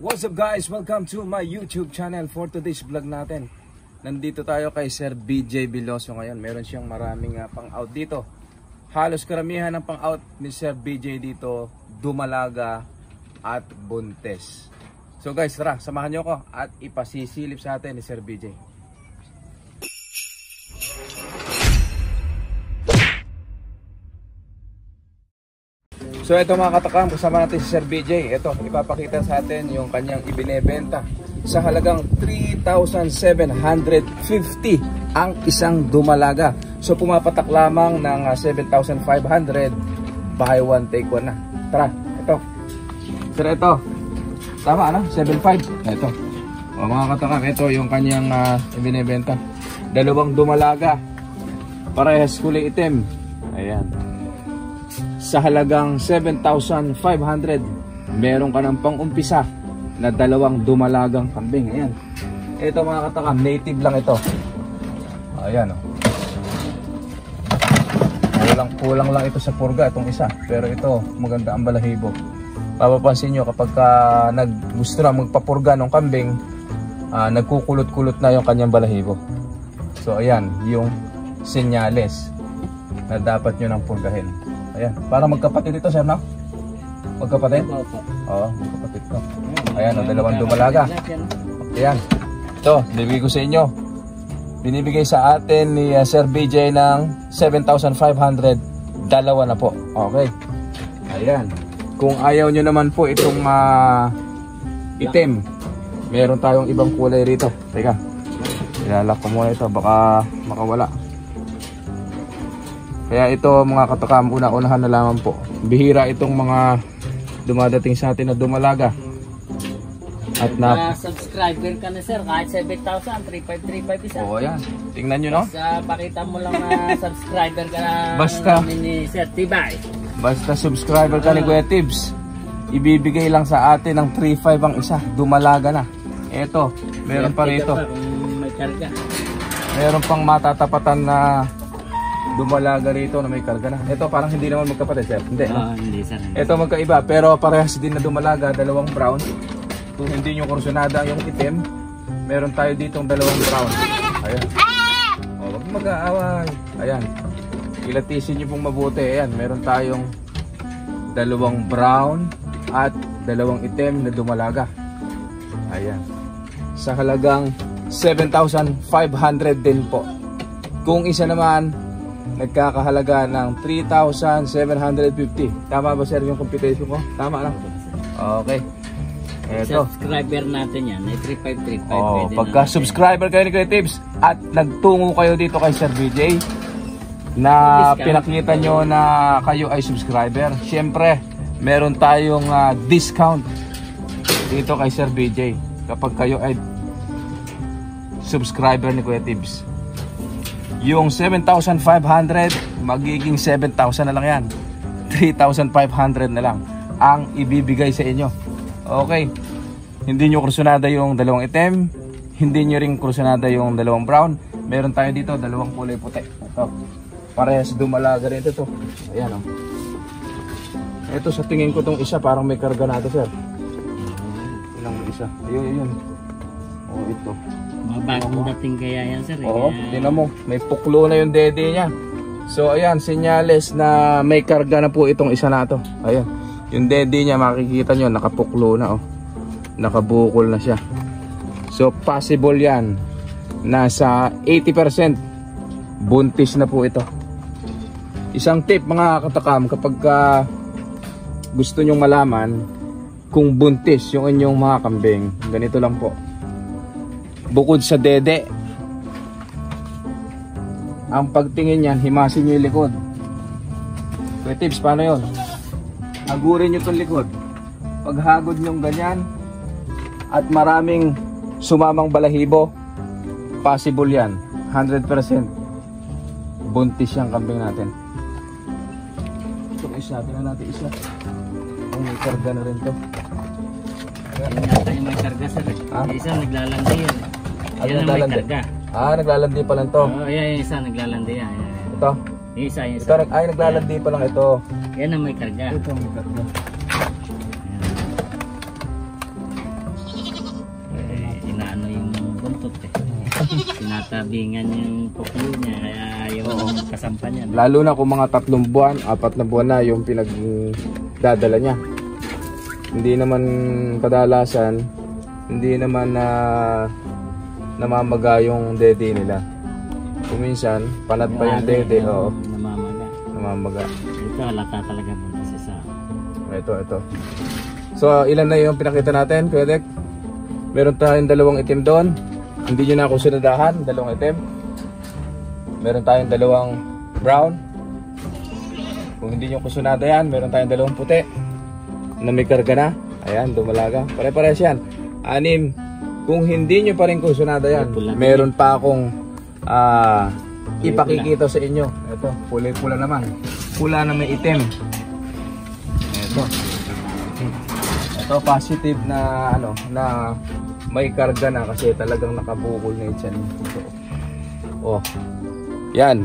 What's up guys? Welcome to my YouTube channel. For today's vlog natin, nandito tayo kay Sir BJ Veloso ngayon. Meron siyang maraming pang-out dito. Halos karamihan ng pang-out ni Sir BJ dito, dumalaga at buntes. So guys, tara, samahan nyo ako at ipasisilip sa atin ni Sir BJ. So ito mga katakam, kasama natin si Sir BJ. Ito, ipapakita sa atin yung kanyang ibinebenta sa halagang 3,750 ang isang dumalaga. So pumapatak lamang ng 7,500, buy one take one na. Tara, ito. Sir, ito. Tama na, 7,500. Ito. O mga katakam, ito yung kanyang ibinebenta. Dalawang dumalaga. Parehas kulay itim. Ayan. Sa halagang 7,500, meron ka ng pang-umpisa na dalawang dumalagang kambing. Ayan. Ito mga katakam, native lang ito. Ayan o. Kulang lang ito sa purga, itong isa. Pero ito, maganda ang balahibo. Papapansin nyo kapag gusto na magpapurga ng kambing, nagkukulot-kulot na yung kanyang balahibo. So ayan, yung senyales na dapat nyo nang purgahin. Ayan, para magkapatid ito, sir, no? Magkapatid? Oo, magkapatid to. Ayan, dalawang dumalaga. Ayan. Ito, bibigay ko sa inyo. Binibigay sa atin ni Sir BJ ng 7,500. Dalawa na po. Okay. Ayan. Kung ayaw nyo naman po itong itim, meron tayong ibang kulay rito. Teka, ilalak ko muna ito, baka makawala. Kaya ito mga katakam, una-unahan na lamang po. Bihira itong mga dumadating sa atin na dumalaga. At subscriber ka na, sir, kahit 7,000, 3,535 isa. Oo, yan. Tingnan nyo, no? Pakita mo lang na subscriber ka na. Basta ni Sir Tibay. Basta subscriber ka ni Kuya Tibbs, ibibigay lang sa atin ng 3,500 ang isa. Dumalaga na. Eto, meron pa rito. May karga. Meron pang matatapatan na dumalaga rito na may karga na. Ito parang hindi naman magkapatid, sir. Hindi, no? Hindi, sir. Ito magkaiba, pero parehas din na dumalaga, dalawang brown. Kung hindi nyo kursunada yung itim, meron tayo ditong dalawang brown. Ayan. O, wag mag-aaway. Ayan. Ilatisin nyo pong mabuti. Ayan, meron tayong dalawang brown at dalawang itim na dumalaga. Ayan. Sa halagang 7,500 din po. Kung isa naman, nagkakahalaga ng 3,750. Tama ba, sir, yung computation ko? Tama lang. Okay. Eto. Subscriber natin yan, ay 3,535. Oh, pagka subscriber kayo ni Kuya Tibbs at nagtungo kayo dito kay Sir BJ na pinakita nyo na kayo ay subscriber, syempre meron tayong discount dito kay Sir BJ kapag kayo ay subscriber ni Kuya Tibbs. Yung 7,500 magiging 7,000 na lang yan. 3,500 na lang ang ibibigay sa inyo. Okay. Hindi nyo kursunada yung dalawang itim, hindi nyo rin kursunada yung dalawang brown. Meron tayo dito dalawang kulay puti. Ito, parehas dumalaga rin ito. Ayan, oh. Ito sa tingin ko tong isa parang may karga na ito, sir. Ilang isa? Ayun. Oh, ito. Mabagong dating kaya yan, sir. Oo, tingnan mo, may puklo na yung dede niya. So ayan, senyales na may karga na po itong isa na to. Ayan, yung dede niya makikita nyo, nakapuklo na, oh. Nakabukol na siya. So possible yan, nasa 80% buntis na po ito. Isang tip mga katakam, kapag gusto nyong malaman kung buntis yung inyong mga kambing, ganito lang po. Bukod sa dede, ang pagtingin yan, himasin nyo yung likod. Kuya Tibbs, paano yun? Hagurin nyo itong likod. Paghagod nyo ganyan at maraming sumamang balahibo, possible yan, 100% buntis yung kambing natin. Ito isa, tingnan natin isa. Oh, may karga na rin to. Yung may karga, sir. Isa naglalandi yan. Yan ang may karga. Naglalandi pa lang to. Yan, isa naglalandi yan. Ito? Yung isa. Ito, naglalandi pa lang ito. Yan ang may karga. Ito ang may karga. buntot eh. Tinatabingan yung puklo niya, kaya yung kasampa niya. Lalo na kung mga 3 buwan, 4 na buwan na yung pinagdadala niya. Hindi naman kadalasan, hindi naman na namamaga yung dede nila. Kung minsan, panat pa yung dede, oo. Namamaga. Ito, halata talaga buntis isa. Ito. So, ilan na yung pinakita natin, Kuya Dek? Meron tayong 2 itim doon. Hindi nyo na ako sunadahan, 2 itim. Meron tayong 2 brown. Kung hindi nyo kusunada yan, meron tayong 2 puti na may karga na. Ayan, dumalaga. Pare-pares yan. 6. Kung hindi nyo pa rin kusunada yan, meron pa akong ipakikita sa inyo. Ito, pula naman. Pula na may itim. Ito positive na na may karga na kasi talagang nakabukol na yan. Oh. Yan.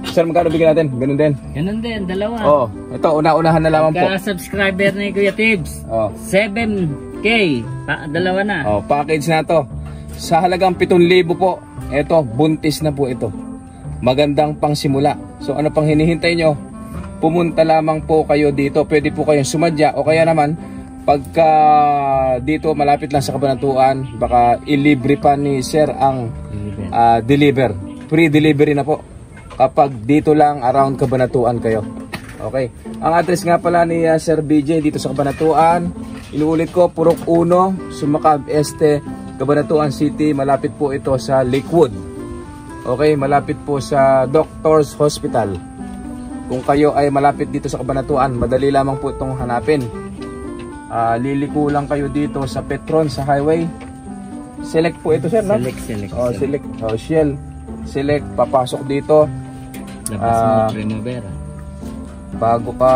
Sir, magkano bigyan natin? Ganun din. Ganun din, 2. Oh, ito una-unahan na lamang po. Subscriber ni Kuya Tibbs. 7K. 2 na. Oh, package na to. Sa halagang 7,000 po. Ito, buntis na po ito. Magandang pangsimula. So ano pang hinihintay nyo? Pumunta lamang po kayo dito. Pwede po kayong sumadya o kaya naman pagka dito malapit lang sa Kabanatuan, baka ilibre pa ni Sir ang deliver. Free delivery na po kapag dito lang around Kabanatuan kayo. Okay. Ang address nga pala ni Sir BJ dito sa Kabanatuan, inuulit ko, Purok 1, Sumakab Este, Cabanatuan City. Malapit po ito sa Lakewood. Okay, malapit po sa Doctors Hospital. Kung kayo ay malapit dito sa Kabanatuan, madali lamang po itong hanapin. Liliko lang kayo dito sa Petron sa highway. Select po ito, sir, no? Select. Select. Shell. Select, papasok dito. Labas mo Primavera. Bago ka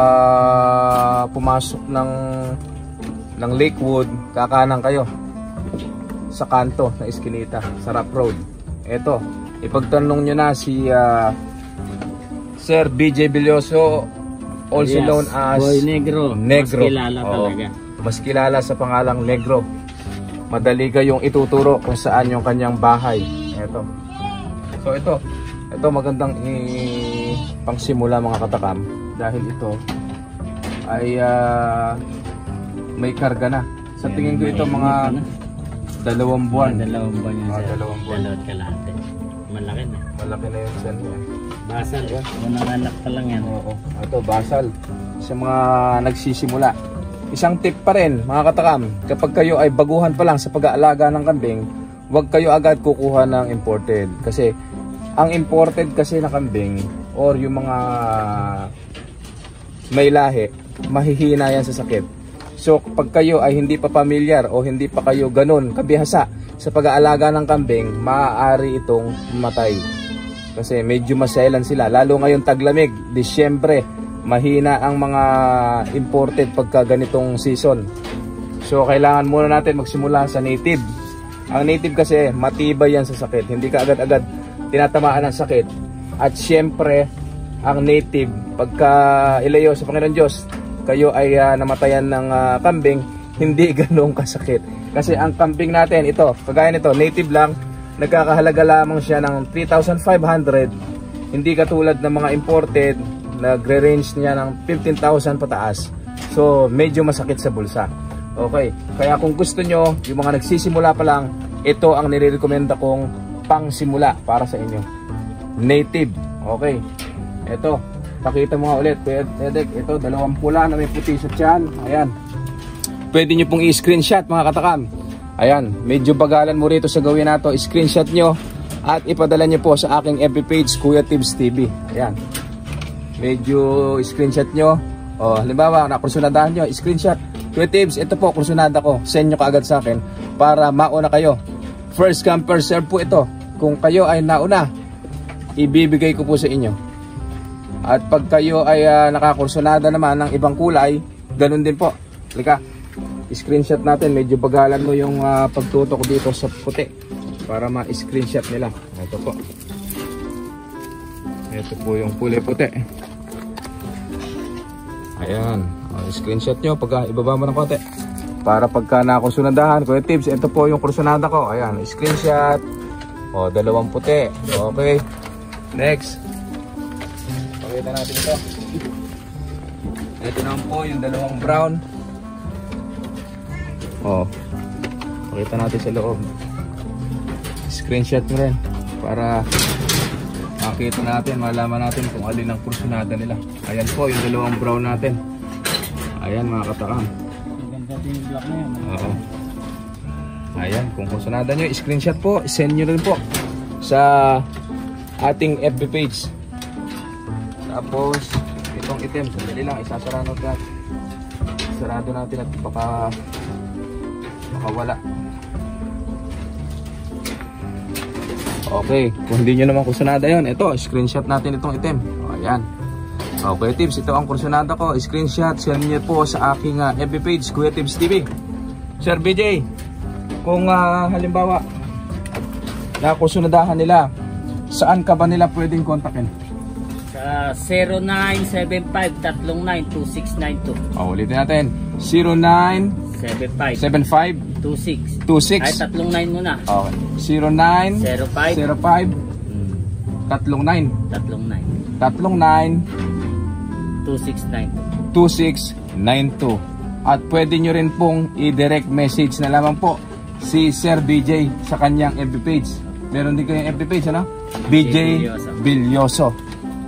pumasok ng Lakewood, kakanan kayo sa kanto na iskinita, sa Rock Road. Ito, ipagtanong nyo na si Sir BJ Bilyoso, also known as Boy Negro. Mas kilala talaga. Mas kilala sa pangalang Negro. Madali kayong ituturo kung saan yung kanyang bahay. Ito. So ito magandang pangsimula mga katakam, dahil ito ay may karga na. Sa tingin ko ito mga 2 buwan. 2 buwan yan, sir. 2 buwan. 2 kalahati. Malaki na. Malaki na yung sen niya. Basal. Unang anak pa lang yan. Oo. Ito, basal. Sa mga nagsisimula. Isang tip pa rin, mga katakam, kapag kayo ay baguhan pa lang sa pag-aalaga ng kambing, huwag kayo agad kukuha ng imported. Kasi, ang imported kasi na kambing, or yung mga may lahi, mahihina yan sa sakit. So, pag kayo ay hindi pa pamilyar o hindi pa kayo ganun kabihasa sa pag-aalaga ng kambing, maaari itong mamatay. Kasi medyo maselan sila. Lalo ngayon taglamig, Disyembre, mahina ang mga imported pagka ganitong season. So, kailangan muna natin magsimula sa native. Ang native kasi, matibay yan sa sakit. Hindi ka agad-agad tinatamaan ng sakit. At syempre, ang native, pagka ilayo sa Panginoon Diyos, kayo ay namatayan ng kambing, hindi ganun kasakit. Kasi ang kambing natin, ito, kagaya nito, native lang, nagkakahalaga lamang siya ng 3,500. Hindi katulad ng mga imported, nagre-range niya ng 15,000 pataas. So, medyo masakit sa bulsa. Okay, kaya kung gusto nyo, yung mga nagsisimula pa lang, ito ang nire-recommenda kong pangsimula para sa inyo. Native. Okay, ito. Pakita mo nga ulit, Edek, ito, 2 pula na may puti sa tiyan. Ayan. Pwede nyo pong i-screenshot mga katakam. Ayan, medyo bagalan mo rito sa gawin na to. I-screenshot nyo at ipadala nyo po sa aking FB page, Kuya Tibbs TV. Ayan. Medyo screenshot nyo. O, halimbawa, nakursunadahan nyo, screenshot. Kuya Tibbs, ito po, kursunada ko. Send nyo kaagad sa akin para mauna kayo. First come, first serve po ito. Kung kayo ay nauna, ibibigay ko po sa inyo. At pag kayo ay nakakursunada naman ng ibang kulay, ganun din po. Halika, screenshot natin. Medyo bagalan mo yung pagtutok dito sa puti para ma-screenshot nila. Ito po. Ito po yung kulay puti. Ayan. Screenshot nyo pag ibaba mo ng konti. para pagka nakusunadahan, Kuya Tibbs, ito po yung kursunada ko. Ayan, screenshot. O, 2 puti. Okay. Next. Pakita natin ito. Ito naman po yung 2 brown. O, pakita natin sa loob. Screenshot mo rin para makita natin, malaman natin kung alin ang kursunada nila. Ayan po yung 2 brown natin. Ayan mga katakam. Yung black na yun. Oo. Ayan, kung kursunada nyo, screenshot po, send nyo rin po sa ating FB page. Tapos itong item, sandali lang, isasarado natin. Sarado natin at baka wala. Okay, kung hindi nyo naman kursunada yun, ito, screenshot natin itong item. O, ayan. Okay, Tibbs, ito ang kursunada ko. Screenshot, send nyo po sa aking FB page, Kuya Tibbs TV. Sir BJ, kung halimbawa nakursunadahan nila, saan ka ba nila pwedeng kontakin? Sa 0975-392692. Ulitin natin. 0975 26. Ay, 39 muna. Okay. 09 05 39 2692. At pwede nyo rin pong i-direct message na lamang po si Sir BJ sa kanyang FB page. Meron din kayong FB page, ano? BJ Bilyoso.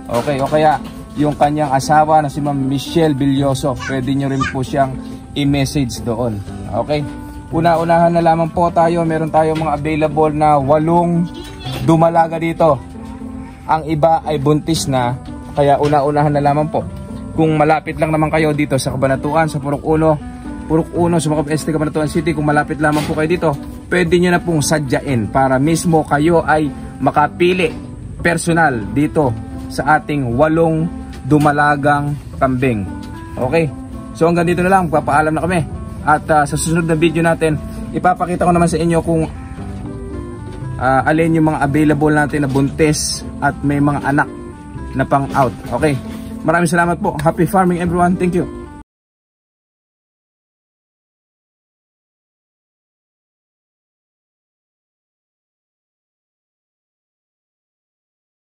Okay, o kaya yung kanyang asawa na si Ma'am Michelle Bilyoso, pwede nyo rin po siyang i-message doon. Okay? Una-unahan na lamang po tayo. Meron tayo mga available na 8 dumalaga dito. Ang iba ay buntis na, kaya una-unahan na lamang po. Kung malapit lang naman kayo dito sa Cabanatuan, sa Purok Uno, Sumakop Este, Cabanatuan City, kung malapit lamang po kayo dito, pwede nyo na pong sadyain para mismo kayo ay makapili personal dito sa ating 8 dumalagang kambing. Okay? So hanggang dito na lang, papaalam na kami. At sa susunod na video natin, ipapakita ko naman sa inyo kung alin yung mga available natin na buntis at may mga anak na pang out. Okay? Maraming salamat po. Happy farming everyone. Thank you.